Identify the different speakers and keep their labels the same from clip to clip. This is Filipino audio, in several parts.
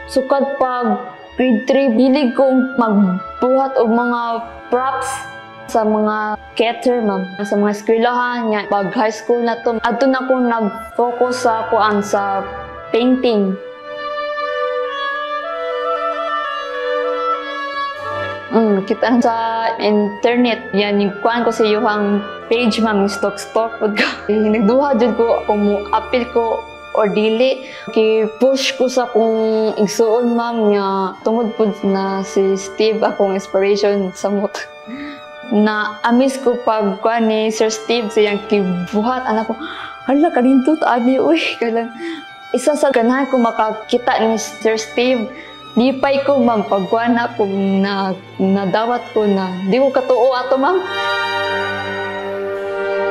Speaker 1: Sukad pag grade 3, hilig kong magbuhat og mga props sa mga cater, ma'am. Sa mga eskwelahan niya. Pag high school na to, ato na akong nag-focus sa kuan sa painting. Kita sa internet, yan, kuan ko sa iyong page, ma'am, stock ko. Nagduha dyan ko kung apil ko or dili. Push ko sa kung igsuon, ma'am, nga tungod po na si Steve akong inspiration sa mot. Na amis ko pag kuan ni Sir Steve siyang kibuhat, anak ko, hala, kanindot, abi, uy, kalang. Isa sa ganahan ko makakita ni Sir Steve, lipay ko, ma'am, pagkuhan ako na nadawat ko na di ko katuo ato, ma'am.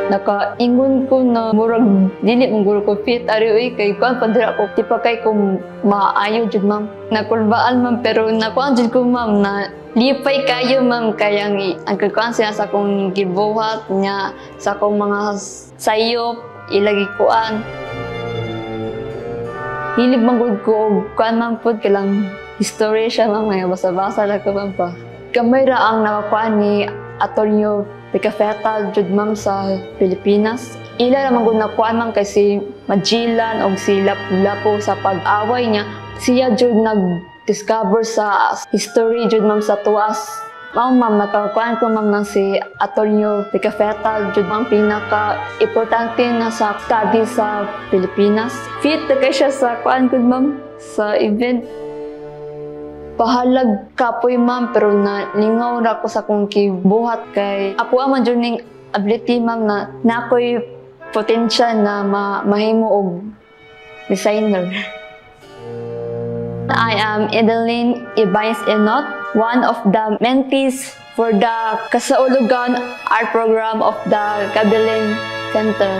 Speaker 1: Nakaingon ko na murag dili mong guro ko fit ari uy kay kuan padira ko di pa kay ko maayo jud, ma'am. Nakulbaan, ma'am, pero nakuan jud ko, ma'am, na lipay kayo, ma'am, kayang ang kuan siya sa akong gibuhat niya sa akong mga sayop ilagi kuan. Hilig manggod ko og kuan, ma'am, pud kailang history siya, ma'am, nga basa-basa lang ko, ma'am, pa. Kamay ra ang nakakuan ni Antonio Picafetta jud, ma'am, sa Pilipinas. Ila naman gud nakuan, ma'am, kay si Magellan og si Lapu-Lapu sa pag-away niya. Siya jud nag-discover sa history jud, ma'am, sa tuwas. Ma'am, nakakuan ko, ma'am, ng si Antonio Picafetta jud, ma'am, pinaka-importante na sa study sa Pilipinas. Fit na kay siya sa kuan ko, ma'am, sa event. Pahalag kapoy, ma'am, pero nalingaw na ako sa kong kibuhat kay ako aman dyan ng ability, ma'am, na ako'y potential na mahimo og designer. I am Edeline Ibaez Enot, one of the mentees for the Kasaulugan Art Program of the Kabilin Center.